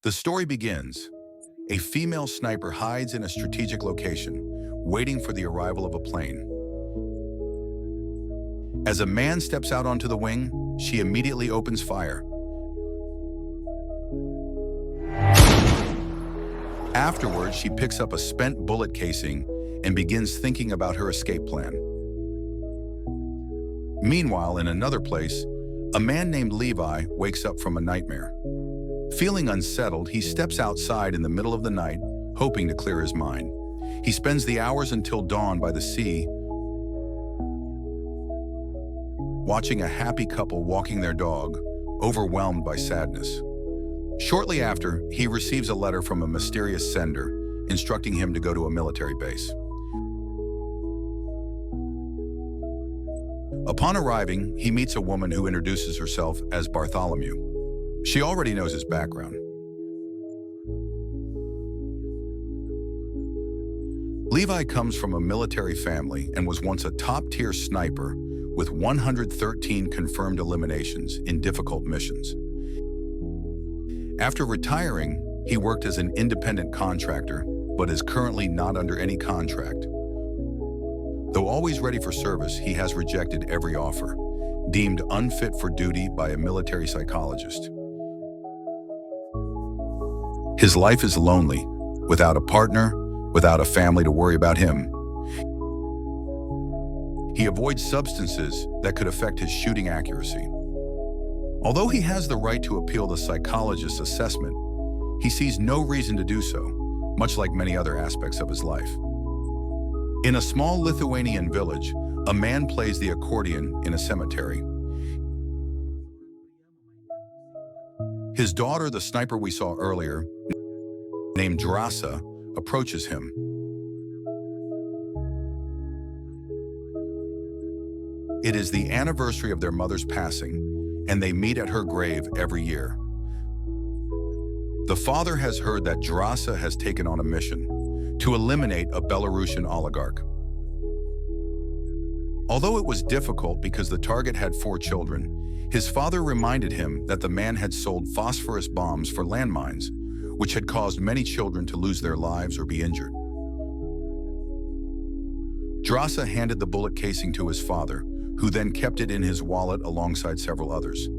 The story begins. A female sniper hides in a strategic location, waiting for the arrival of a plane. As a man steps out onto the wing, she immediately opens fire. Afterwards, she picks up a spent bullet casing and begins thinking about her escape plan. Meanwhile, in another place, a man named Levi wakes up from a nightmare. Feeling unsettled, he steps outside in the middle of the night, hoping to clear his mind. He spends the hours until dawn by the sea, watching a happy couple walking their dog, overwhelmed by sadness. Shortly after, he receives a letter from a mysterious sender, instructing him to go to a military base. Upon arriving, he meets a woman who introduces herself as Bartholomew. She already knows his background. Levi comes from a military family and was once a top-tier sniper with 113 confirmed eliminations in difficult missions. After retiring, he worked as an independent contractor, but is currently not under any contract. Though always ready for service, he has rejected every offer, deemed unfit for duty by a military psychologist. His life is lonely, without a partner, without a family to worry about him. He avoids substances that could affect his shooting accuracy. Although he has the right to appeal the psychologist's assessment, he sees no reason to do so, much like many other aspects of his life. In a small Lithuanian village, a man plays the accordion in a cemetery. His daughter, the sniper we saw earlier, named Drasa, approaches him. It is the anniversary of their mother's passing, and they meet at her grave every year. The father has heard that Drasa has taken on a mission to eliminate a Belarusian oligarch. Although it was difficult because the target had 4 children, his father reminded him that the man had sold phosphorus bombs for landmines, which had caused many children to lose their lives or be injured. Drasa handed the bullet casing to his father, who then kept it in his wallet alongside several others.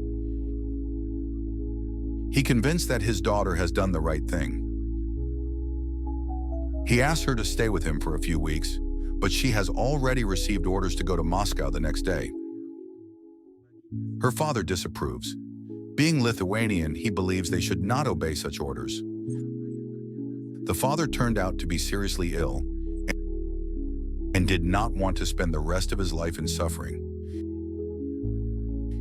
He convinced that his daughter has done the right thing. He asked her to stay with him for a few weeks, but she has already received orders to go to Moscow the next day. Her father disapproves. Being Lithuanian, he believes they should not obey such orders. The father turned out to be seriously ill and did not want to spend the rest of his life in suffering.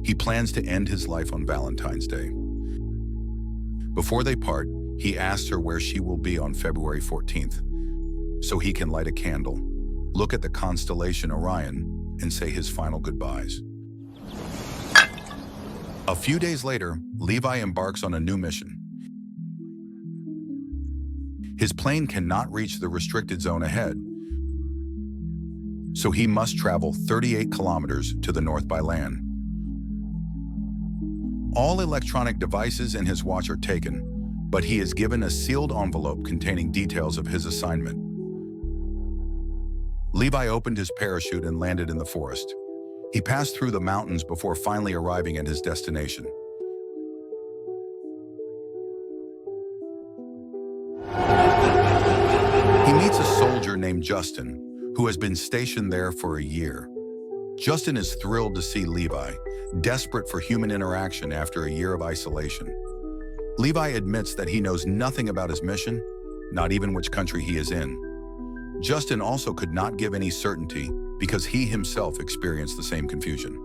He plans to end his life on Valentine's Day. Before they part, he asks her where she will be on February 14th, so he can light a candle, look at the constellation Orion, and say his final goodbyes. A few days later, Levi embarks on a new mission. His plane cannot reach the restricted zone ahead, so he must travel 38 kilometers to the north by land. All electronic devices and his watch are taken, but he is given a sealed envelope containing details of his assignment. Levi opened his parachute and landed in the forest. He passed through the mountains before finally arriving at his destination. He meets a soldier named Justin, who has been stationed there for a year. Justin is thrilled to see Levi, desperate for human interaction after a year of isolation. Levi admits that he knows nothing about his mission, not even which country he is in. Justin also could not give any certainty because he himself experienced the same confusion.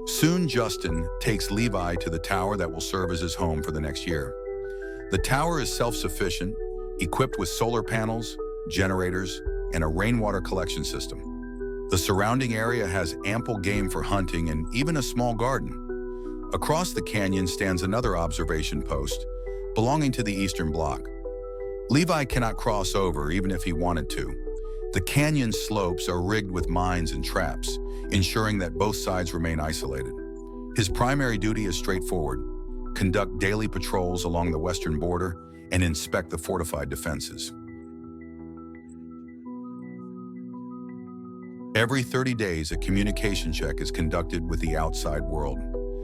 Soon, Justin takes Levi to the tower that will serve as his home for the next year. The tower is self-sufficient, equipped with solar panels, generators, and a rainwater collection system. The surrounding area has ample game for hunting and even a small garden. Across the canyon stands another observation post, belonging to the Eastern Bloc. Levi cannot cross over even if he wanted to. The canyon slopes are rigged with mines and traps, ensuring that both sides remain isolated. His primary duty is straightforward: conduct daily patrols along the western border, and inspect the fortified defenses. Every 30 days, a communication check is conducted with the outside world.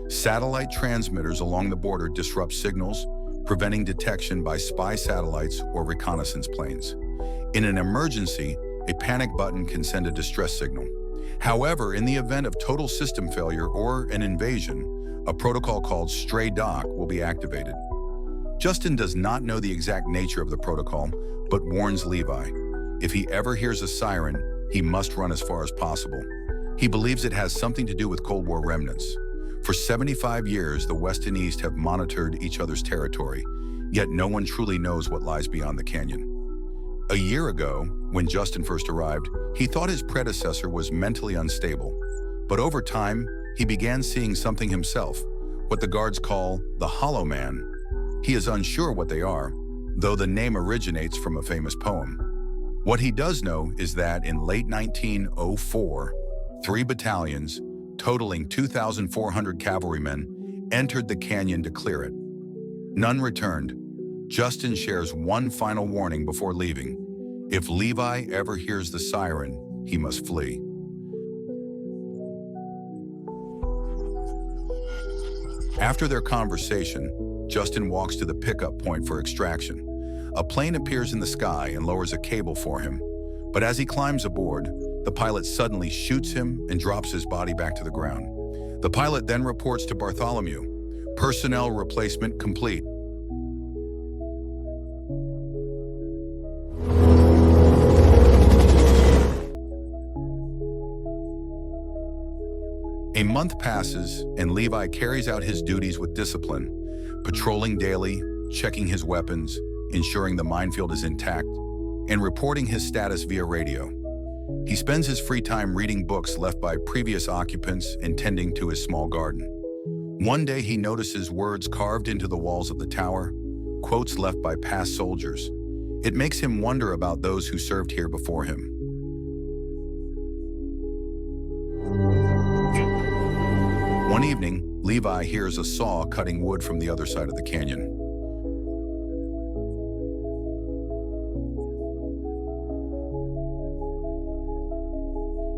Satellite transmitters along the border disrupt signals, preventing detection by spy satellites or reconnaissance planes. In an emergency, a panic button can send a distress signal. However, in the event of total system failure or an invasion, a protocol called Stray Dock will be activated. Justin does not know the exact nature of the protocol, but warns Levi. If he ever hears a siren, he must run as far as possible. He believes it has something to do with Cold War remnants. For 75 years, the West and East have monitored each other's territory, yet no one truly knows what lies beyond the canyon. A year ago, when Justin first arrived, he thought his predecessor was mentally unstable. But over time, he began seeing something himself, what the guards call the Hollow Man. He is unsure what they are, though the name originates from a famous poem. What he does know is that in late 1904, 3 battalions, totaling 2,400 cavalrymen, entered the canyon to clear it. None returned. Justin shares one final warning before leaving. If Levi ever hears the siren, he must flee. After their conversation, Justin walks to the pickup point for extraction. A plane appears in the sky and lowers a cable for him. But as he climbs aboard, the pilot suddenly shoots him and drops his body back to the ground. The pilot then reports to Bartholomew, "Personnel replacement complete." A month passes, and Levi carries out his duties with discipline, patrolling daily, checking his weapons, ensuring the minefield is intact, and reporting his status via radio. He spends his free time reading books left by previous occupants and tending to his small garden. One day he notices words carved into the walls of the tower, quotes left by past soldiers. It makes him wonder about those who served here before him. One evening, Levi hears a saw cutting wood from the other side of the canyon.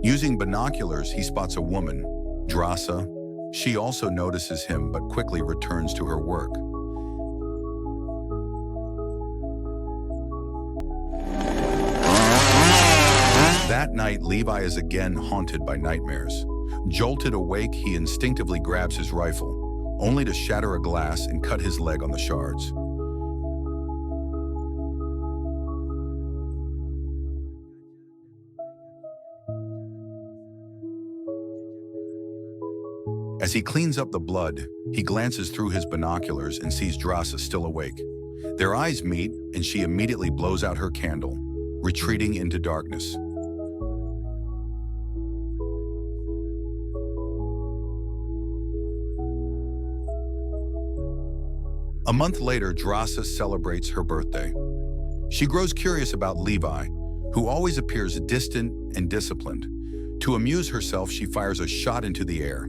Using binoculars, he spots a woman, Drasa. She also notices him but quickly returns to her work. That night, Levi is again haunted by nightmares. Jolted awake, he instinctively grabs his rifle, only to shatter a glass and cut his leg on the shards. As he cleans up the blood, he glances through his binoculars and sees Drasa still awake. Their eyes meet, and she immediately blows out her candle, retreating into darkness. A month later, Drasa celebrates her birthday. She grows curious about Levi, who always appears distant and disciplined. To amuse herself, she fires a shot into the air.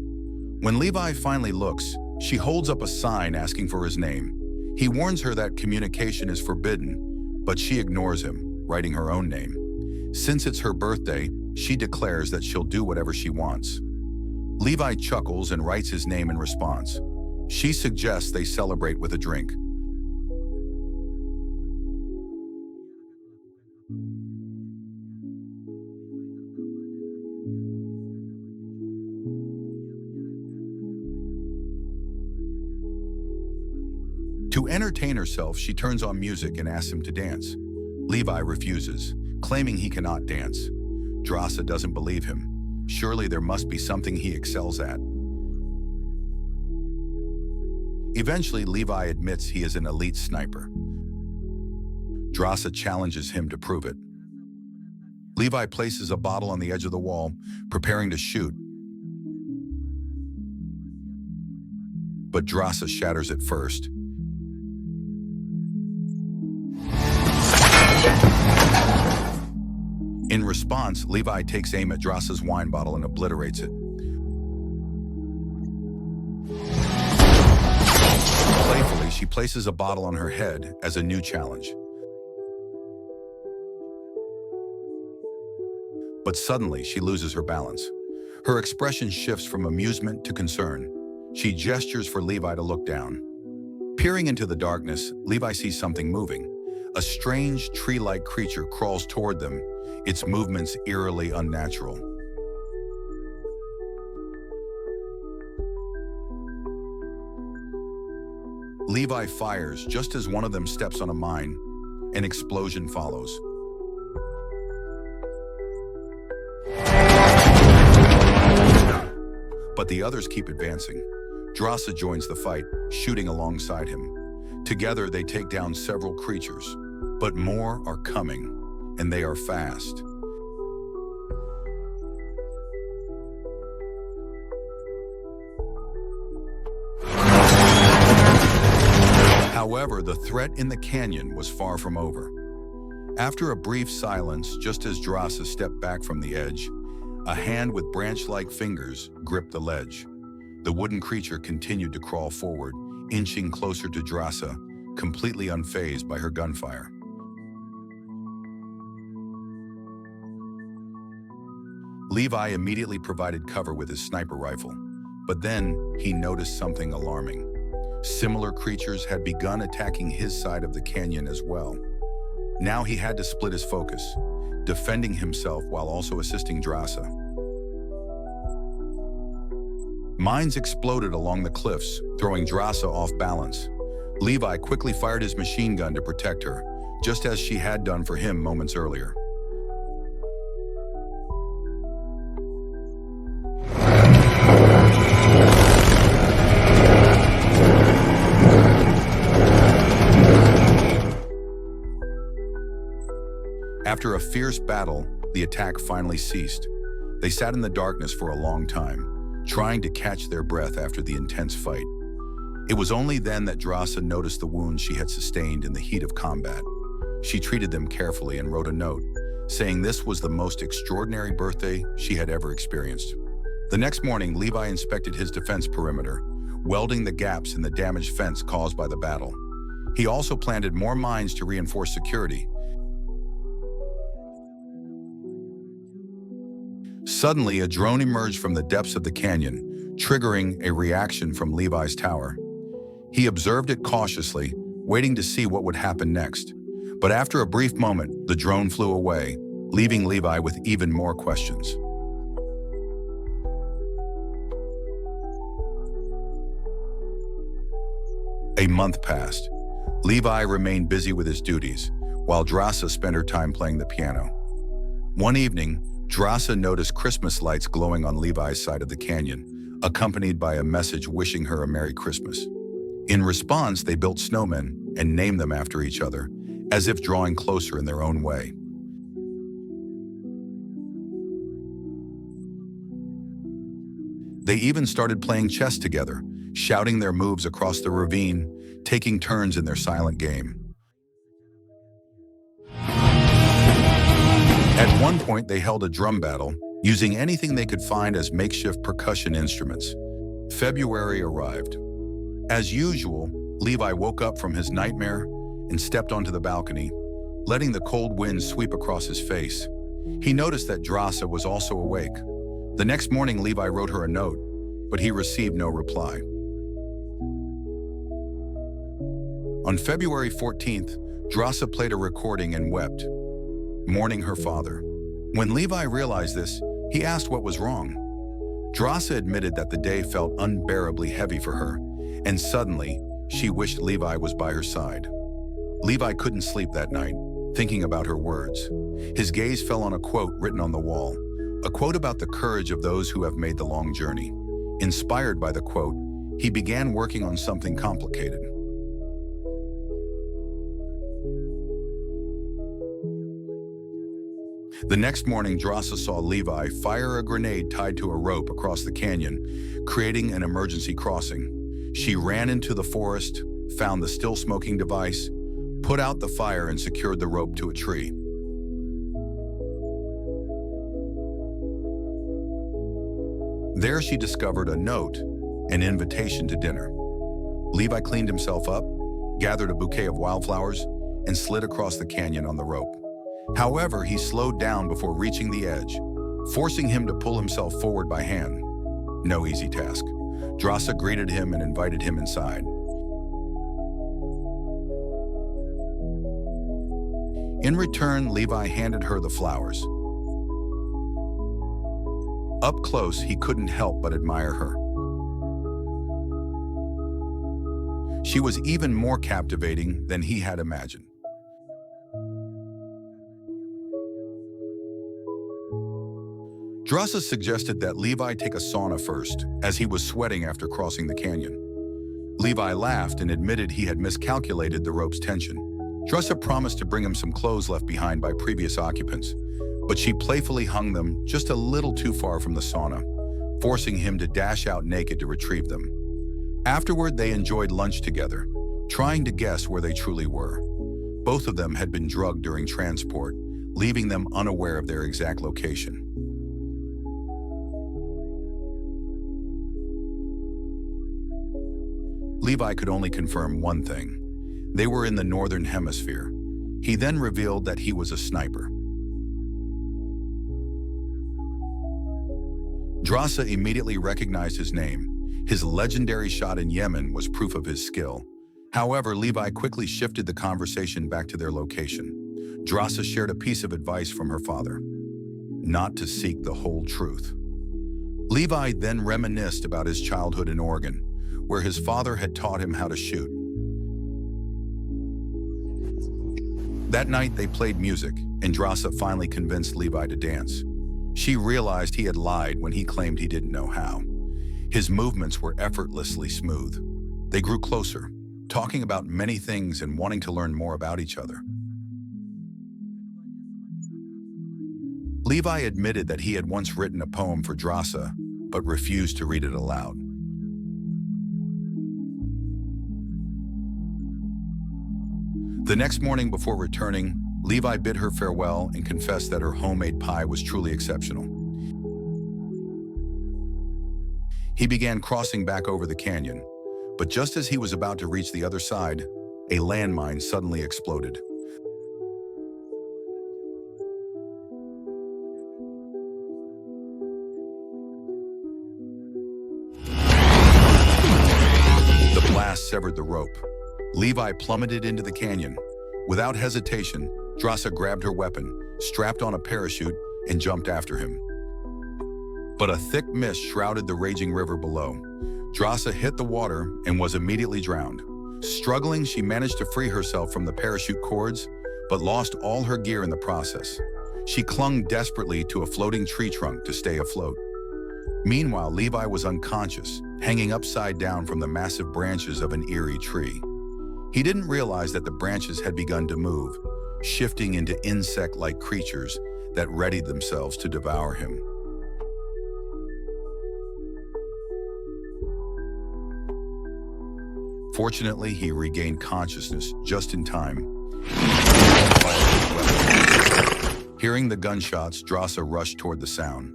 When Levi finally looks, she holds up a sign asking for his name. He warns her that communication is forbidden, but she ignores him, writing her own name. Since it's her birthday, she declares that she'll do whatever she wants. Levi chuckles and writes his name in response. She suggests they celebrate with a drink. To entertain herself, she turns on music and asks him to dance. Levi refuses, claiming he cannot dance. Drasa doesn't believe him. Surely there must be something he excels at. Eventually, Levi admits he is an elite sniper. Drasa challenges him to prove it. Levi places a bottle on the edge of the wall, preparing to shoot. But Drasa shatters it first. In response, Levi takes aim at Drasa's wine bottle and obliterates it. places a bottle on her head as a new challenge. But suddenly, she loses her balance. Her expression shifts from amusement to concern. She gestures for Levi to look down. Peering into the darkness, Levi sees something moving. A strange, tree-like creature crawls toward them, its movements eerily unnatural. Levi fires just as one of them steps on a mine. An explosion follows. But the others keep advancing. Drasa joins the fight, shooting alongside him. Together, they take down several creatures. But more are coming, and they are fast. However, the threat in the canyon was far from over. After a brief silence, just as Drasa stepped back from the edge, a hand with branch-like fingers gripped the ledge. The wooden creature continued to crawl forward, inching closer to Drasa, completely unfazed by her gunfire. Levi immediately provided cover with his sniper rifle, but then he noticed something alarming. Similar creatures had begun attacking his side of the canyon as well. Now he had to split his focus, defending himself while also assisting Drasa. Mines exploded along the cliffs, throwing Drasa off balance. Levi quickly fired his machine gun to protect her, just as she had done for him moments earlier. After a fierce battle, the attack finally ceased. They sat in the darkness for a long time, trying to catch their breath after the intense fight. It was only then that Drasa noticed the wounds she had sustained in the heat of combat. She treated them carefully and wrote a note, saying this was the most extraordinary birthday she had ever experienced. The next morning, Levi inspected his defense perimeter, welding the gaps in the damaged fence caused by the battle. He also planted more mines to reinforce security. Suddenly, a drone emerged from the depths of the canyon, triggering a reaction from Levi's tower. He observed it cautiously, waiting to see what would happen next. But after a brief moment, the drone flew away, leaving Levi with even more questions. A month passed. Levi remained busy with his duties, while Drasa spent her time playing the piano. One evening, Drasa noticed Christmas lights glowing on Levi's side of the canyon, accompanied by a message wishing her a Merry Christmas. In response, they built snowmen and named them after each other, as if drawing closer in their own way. They even started playing chess together, shouting their moves across the ravine, taking turns in their silent game. At one point, they held a drum battle, using anything they could find as makeshift percussion instruments. February arrived. As usual, Levi woke up from his nightmare and stepped onto the balcony, letting the cold wind sweep across his face. He noticed that Drasa was also awake. The next morning, Levi wrote her a note, but he received no reply. On February 14th, Drasa played a recording and wept, mourning her father. When Levi realized this, he asked what was wrong. Drasa admitted that the day felt unbearably heavy for her, and suddenly, she wished Levi was by her side. Levi couldn't sleep that night, thinking about her words. His gaze fell on a quote written on the wall, a quote about the courage of those who have made the long journey. Inspired by the quote, he began working on something complicated. The next morning, Drasa saw Levi fire a grenade tied to a rope across the canyon, creating an emergency crossing. She ran into the forest, found the still-smoking device, put out the fire and secured the rope to a tree. There she discovered a note, an invitation to dinner. Levi cleaned himself up gathered a bouquet of wildflowers, and slid across the canyon on the rope. However, he slowed down before reaching the edge, forcing him to pull himself forward by hand. No easy task. Drasa greeted him and invited him inside. In return, Levi handed her the flowers. Up close, he couldn't help but admire her. She was even more captivating than he had imagined. Drasa suggested that Levi take a sauna first, as he was sweating after crossing the canyon. Levi laughed and admitted he had miscalculated the rope's tension. Drasa promised to bring him some clothes left behind by previous occupants, but she playfully hung them just a little too far from the sauna, forcing him to dash out naked to retrieve them. Afterward, they enjoyed lunch together, trying to guess where they truly were. Both of them had been drugged during transport, leaving them unaware of their exact location. Levi could only confirm one thing. They were in the northern hemisphere. He then revealed that he was a sniper. Drasa immediately recognized his name. His legendary shot in Yemen was proof of his skill. However, Levi quickly shifted the conversation back to their location. Drasa shared a piece of advice from her father: not to seek the whole truth. Levi then reminisced about his childhood in Oregon, where his father had taught him how to shoot. That night, they played music, and Drasa finally convinced Levi to dance. She realized he had lied when he claimed he didn't know how. His movements were effortlessly smooth. They grew closer, talking about many things and wanting to learn more about each other. Levi admitted that he had once written a poem for Drasa, but refused to read it aloud. The next morning before returning, Levi bid her farewell and confessed that her homemade pie was truly exceptional. He began crossing back over the canyon, but just as he was about to reach the other side, a landmine suddenly exploded. The blast severed the rope. Levi plummeted into the canyon. Without hesitation, Drasa grabbed her weapon, strapped on a parachute, and jumped after him. But a thick mist shrouded the raging river below. Drasa hit the water and was immediately drowned. Struggling, she managed to free herself from the parachute cords, but lost all her gear in the process. She clung desperately to a floating tree trunk to stay afloat. Meanwhile, Levi was unconscious, hanging upside down from the massive branches of an eerie tree. He didn't realize that the branches had begun to move, shifting into insect-like creatures that readied themselves to devour him. Fortunately, he regained consciousness just in time. Hearing the gunshots, Drasa rushed toward the sound.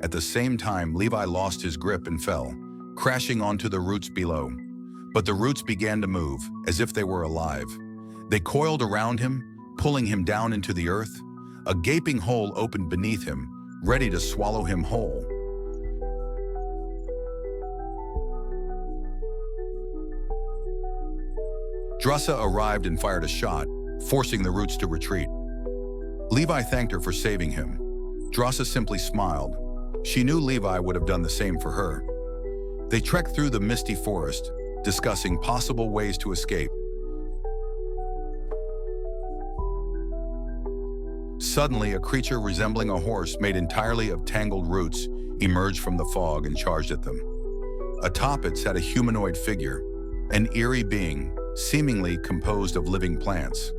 At the same time, Levi lost his grip and fell, crashing onto the roots below. But the roots began to move, as if they were alive. They coiled around him, pulling him down into the earth. A gaping hole opened beneath him, ready to swallow him whole. Drasa arrived and fired a shot, forcing the roots to retreat. Levi thanked her for saving him. Drasa simply smiled. She knew Levi would have done the same for her. They trekked through the misty forest, discussing possible ways to escape. Suddenly, a creature resembling a horse made entirely of tangled roots emerged from the fog and charged at them. Atop it sat a humanoid figure, an eerie being, seemingly composed of living plants.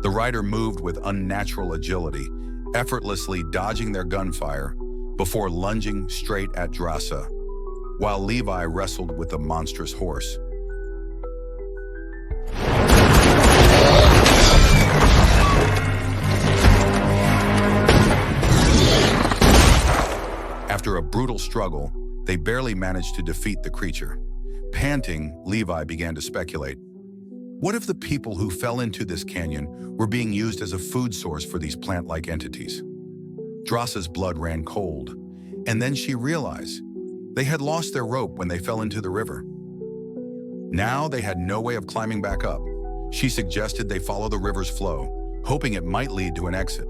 The rider moved with unnatural agility, effortlessly dodging their gunfire before lunging straight at Drasa, while Levi wrestled with the monstrous horse. After a brutal struggle, they barely managed to defeat the creature. Panting, Levi began to speculate. What if the people who fell into this canyon were being used as a food source for these plant-like entities? Drossa's blood ran cold, and then she realized they had lost their rope when they fell into the river. Now they had no way of climbing back up. She suggested they follow the river's flow, hoping it might lead to an exit.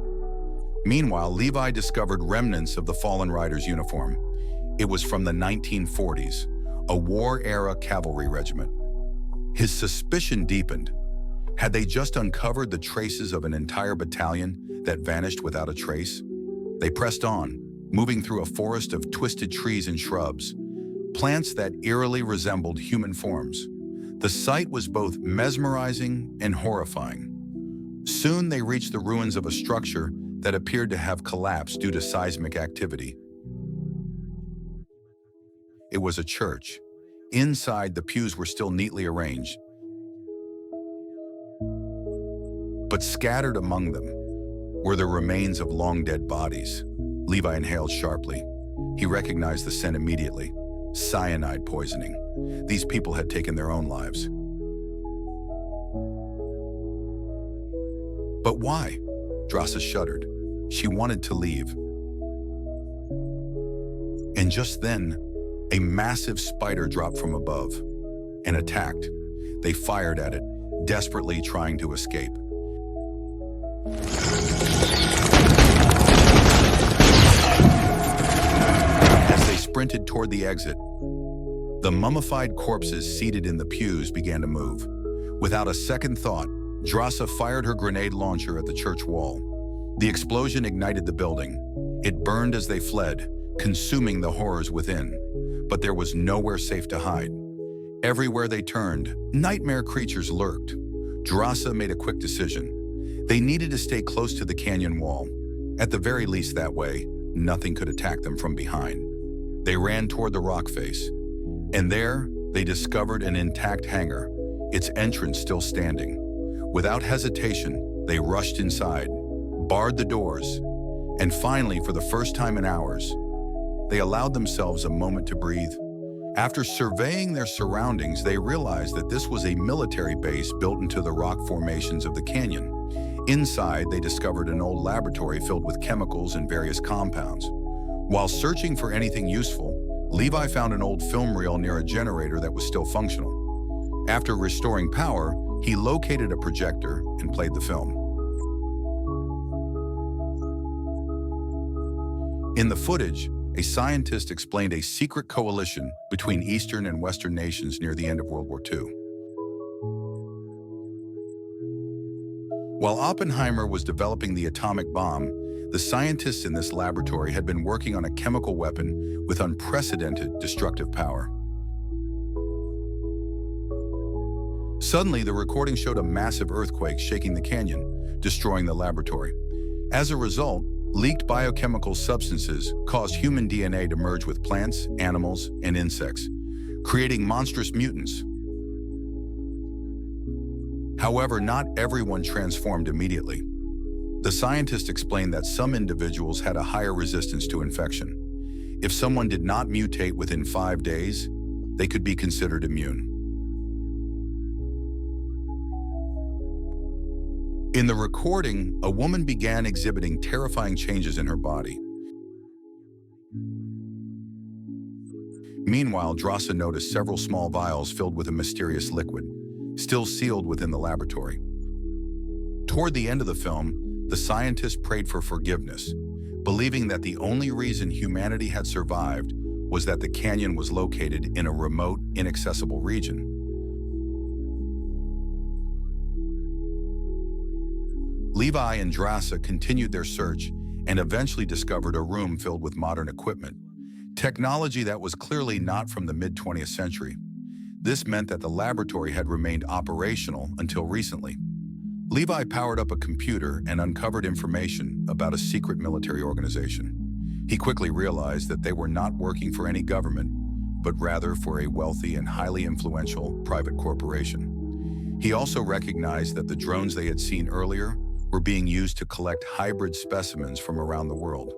Meanwhile, Levi discovered remnants of the fallen rider's uniform. It was from the 1940s, a war-era cavalry regiment. His suspicion deepened. Had they just uncovered the traces of an entire battalion that vanished without a trace? They pressed on, moving through a forest of twisted trees and shrubs, plants that eerily resembled human forms. The sight was both mesmerizing and horrifying. Soon they reached the ruins of a structure that appeared to have collapsed due to seismic activity. It was a church. Inside, the pews were still neatly arranged, but scattered among them were the remains of long-dead bodies. Levi inhaled sharply. He recognized the scent immediately. Cyanide poisoning. These people had taken their own lives. But why? Drossa shuddered. She wanted to leave. And just then, a massive spider dropped from above and attacked. They fired at it, desperately trying to escape. As they sprinted toward the exit, the mummified corpses seated in the pews began to move. Without a second thought, Drossa fired her grenade launcher at the church wall. The explosion ignited the building. It burned as they fled, consuming the horrors within. But there was nowhere safe to hide. Everywhere they turned, nightmare creatures lurked. Drossa made a quick decision. They needed to stay close to the canyon wall. At the very least that way, nothing could attack them from behind. They ran toward the rock face, and there they discovered an intact hangar, its entrance still standing. Without hesitation, they rushed inside, barred the doors, and finally, for the first time in hours, they allowed themselves a moment to breathe. After surveying their surroundings, they realized that this was a military base built into the rock formations of the canyon. Inside, they discovered an old laboratory filled with chemicals and various compounds. While searching for anything useful, Levi found an old film reel near a generator that was still functional. After restoring power, he located a projector and played the film. In the footage, a scientist explained a secret coalition between Eastern and Western nations near the end of World War II. While Oppenheimer was developing the atomic bomb, the scientists in this laboratory had been working on a chemical weapon with unprecedented destructive power. Suddenly, the recording showed a massive earthquake shaking the canyon, destroying the laboratory. As a result, leaked biochemical substances caused human DNA to merge with plants, animals, and insects, creating monstrous mutants. However, not everyone transformed immediately. The scientist explained that some individuals had a higher resistance to infection. If someone did not mutate within 5 days, they could be considered immune. In the recording, a woman began exhibiting terrifying changes in her body. Meanwhile, Drossa noticed several small vials filled with a mysterious liquid, still sealed within the laboratory. Toward the end of the film, the scientist prayed for forgiveness, believing that the only reason humanity had survived was that the canyon was located in a remote, inaccessible region. Levi and Drossa continued their search and eventually discovered a room filled with modern equipment, technology that was clearly not from the mid-20th century. This meant that the laboratory had remained operational until recently. Levi powered up a computer and uncovered information about a secret military organization. He quickly realized that they were not working for any government, but rather for a wealthy and highly influential private corporation. He also recognized that the drones they had seen earlier were being used to collect hybrid specimens from around the world.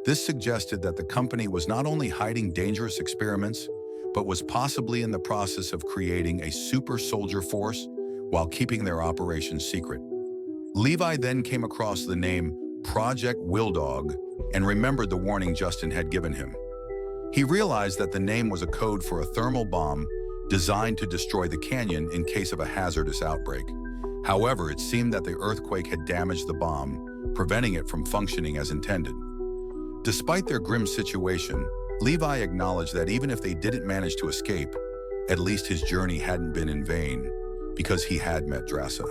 This suggested that the company was not only hiding dangerous experiments, but was possibly in the process of creating a super soldier force while keeping their operations secret. Levi then came across the name Project Willdog and remembered the warning Justin had given him. He realized that the name was a code for a thermal bomb designed to destroy the canyon in case of a hazardous outbreak. However, it seemed that the earthquake had damaged the bomb, preventing it from functioning as intended. Despite their grim situation, Levi acknowledged that even if they didn't manage to escape, at least his journey hadn't been in vain, because he had met Drasa.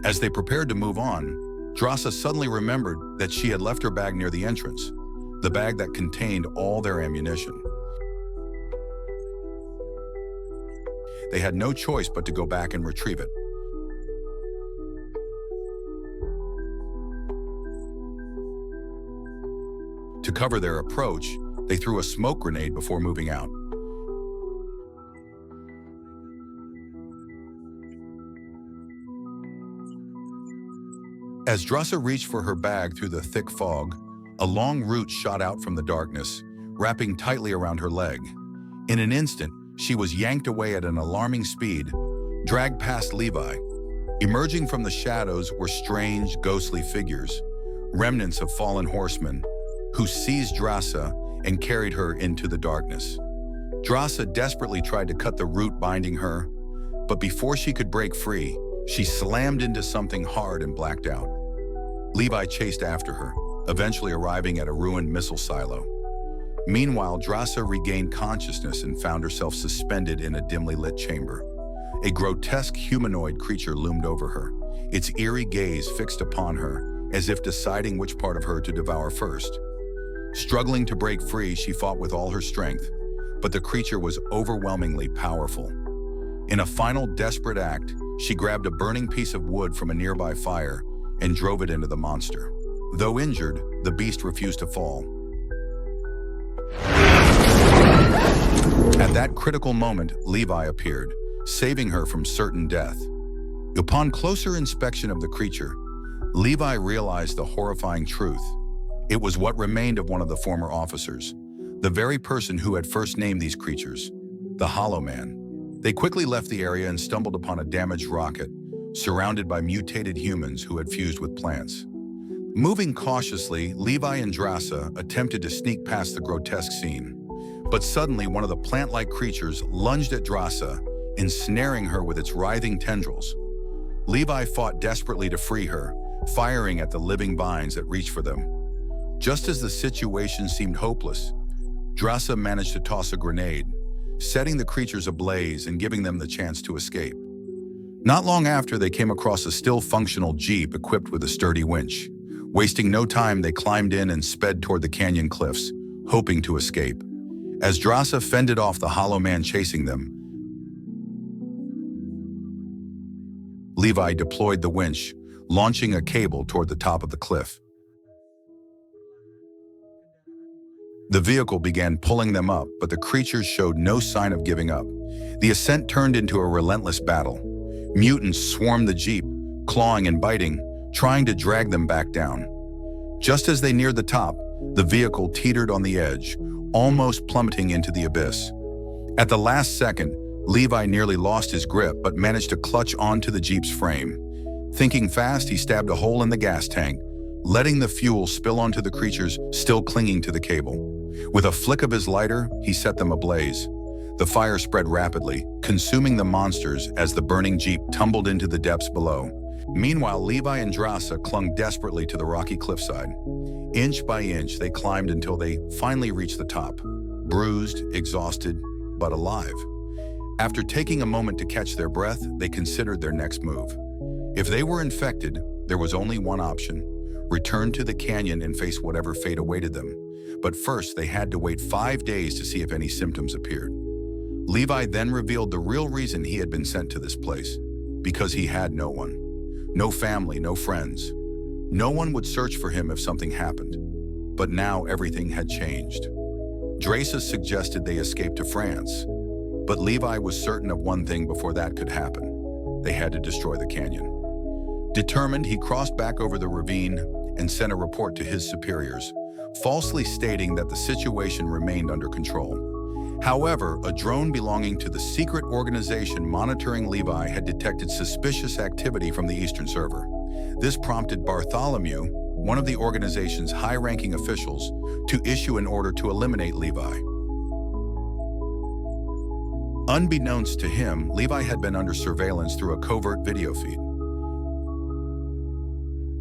As they prepared to move on, Drasa suddenly remembered that she had left her bag near the entrance, the bag that contained all their ammunition. They had no choice but to go back and retrieve it. To cover their approach, they threw a smoke grenade before moving out. As Drasa reached for her bag through the thick fog, a long root shot out from the darkness, wrapping tightly around her leg. In an instant, she was yanked away at an alarming speed, dragged past Levi. Emerging from the shadows were strange, ghostly figures, remnants of fallen horsemen, who seized Drasa and carried her into the darkness. Drasa desperately tried to cut the root binding her, but before she could break free, she slammed into something hard and blacked out. Levi chased after her, eventually arriving at a ruined missile silo. Meanwhile, Drasa regained consciousness and found herself suspended in a dimly lit chamber. A grotesque humanoid creature loomed over her, its eerie gaze fixed upon her, as if deciding which part of her to devour first. Struggling to break free, she fought with all her strength, but the creature was overwhelmingly powerful. In a final desperate act, she grabbed a burning piece of wood from a nearby fire and drove it into the monster. Though injured, the beast refused to fall. At that critical moment, Levi appeared, saving her from certain death. Upon closer inspection of the creature, Levi realized the horrifying truth. It was what remained of one of the former officers, the very person who had first named these creatures, the Hollow Man. They quickly left the area and stumbled upon a damaged rocket, surrounded by mutated humans who had fused with plants. Moving cautiously, Levi and Drasa attempted to sneak past the grotesque scene. But suddenly, one of the plant-like creatures lunged at Drasa, ensnaring her with its writhing tendrils. Levi fought desperately to free her, firing at the living vines that reached for them. Just as the situation seemed hopeless, Drasa managed to toss a grenade, setting the creatures ablaze and giving them the chance to escape. Not long after, they came across a still functional jeep equipped with a sturdy winch. Wasting no time, they climbed in and sped toward the canyon cliffs, hoping to escape. As Drasa fended off the Hollow Man chasing them, Levi deployed the winch, launching a cable toward the top of the cliff. The vehicle began pulling them up, but the creatures showed no sign of giving up. The ascent turned into a relentless battle. Mutants swarmed the jeep, clawing and biting, trying to drag them back down. Just as they neared the top, the vehicle teetered on the edge, almost plummeting into the abyss. At the last second, Levi nearly lost his grip but managed to clutch onto the jeep's frame. Thinking fast, he stabbed a hole in the gas tank, letting the fuel spill onto the creatures still clinging to the cable. With a flick of his lighter, he set them ablaze. The fire spread rapidly, consuming the monsters as the burning jeep tumbled into the depths below. Meanwhile, Levi and Drasa clung desperately to the rocky cliffside. Inch by inch, they climbed until they finally reached the top, bruised, exhausted, but alive. After taking a moment to catch their breath, they considered their next move. If they were infected, there was only one option: return to the canyon and face whatever fate awaited them. But first, they had to wait 5 days to see if any symptoms appeared. Levi then revealed the real reason he had been sent to this place: because he had no one. No family, no friends. No one would search for him if something happened. But now everything had changed. Drasa suggested they escape to France, but Levi was certain of one thing before that could happen: they had to destroy the canyon. Determined, he crossed back over the ravine and sent a report to his superiors, falsely stating that the situation remained under control. However, a drone belonging to the secret organization monitoring Levi had detected suspicious activity from the Eastern server. This prompted Bartholomew, one of the organization's high-ranking officials, to issue an order to eliminate Levi. Unbeknownst to him, Levi had been under surveillance through a covert video feed.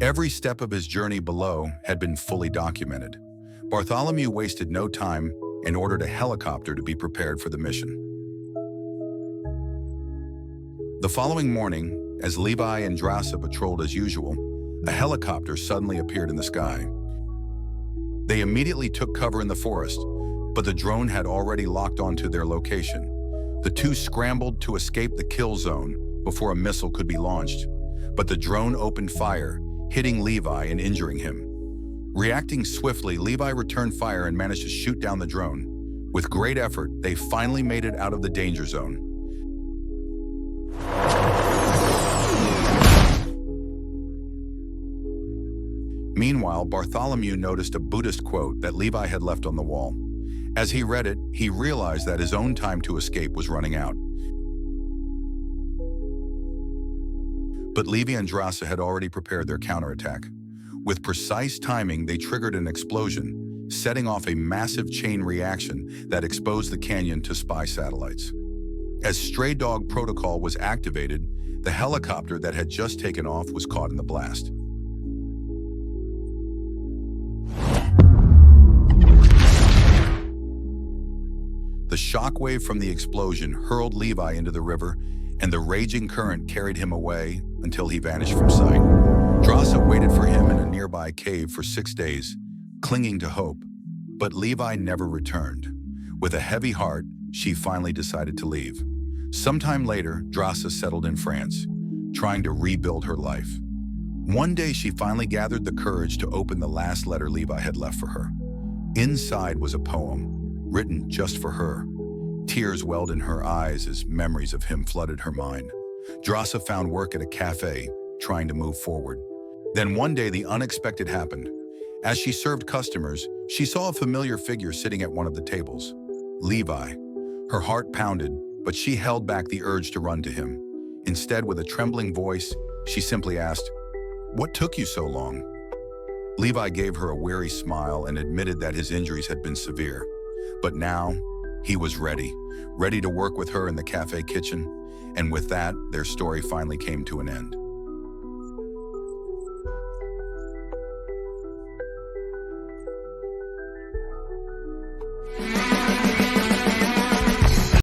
Every step of his journey below had been fully documented. Bartholomew wasted no time and ordered a helicopter to be prepared for the mission. The following morning, as Levi and Drasa patrolled as usual, a helicopter suddenly appeared in the sky. They immediately took cover in the forest, but the drone had already locked onto their location. The two scrambled to escape the kill zone before a missile could be launched, but the drone opened fire, hitting Levi and injuring him. Reacting swiftly, Levi returned fire and managed to shoot down the drone. With great effort, they finally made it out of the danger zone. Meanwhile, Bartholomew noticed a Buddhist quote that Levi had left on the wall. As he read it, he realized that his own time to escape was running out. But Levi and Drasa had already prepared their counterattack. With precise timing, they triggered an explosion, setting off a massive chain reaction that exposed the canyon to spy satellites. As Stray Dog Protocol was activated, the helicopter that had just taken off was caught in the blast. The shockwave from the explosion hurled Levi into the river, and the raging current carried him away until he vanished from sight. Drasa waited for him in a nearby cave for 6 days, clinging to hope, but Levi never returned. With a heavy heart, she finally decided to leave. Sometime later, Drasa settled in France, trying to rebuild her life. One day, she finally gathered the courage to open the last letter Levi had left for her. Inside was a poem, written just for her. Tears welled in her eyes as memories of him flooded her mind. Drasa found work at a cafe, trying to move forward. Then one day, the unexpected happened. As she served customers, she saw a familiar figure sitting at one of the tables. Levi. Her heart pounded, but she held back the urge to run to him. Instead, with a trembling voice, she simply asked, "What took you so long?" Levi gave her a weary smile and admitted that his injuries had been severe. But now, he was ready to work with her in the cafe kitchen, and with that, their story finally came to an end.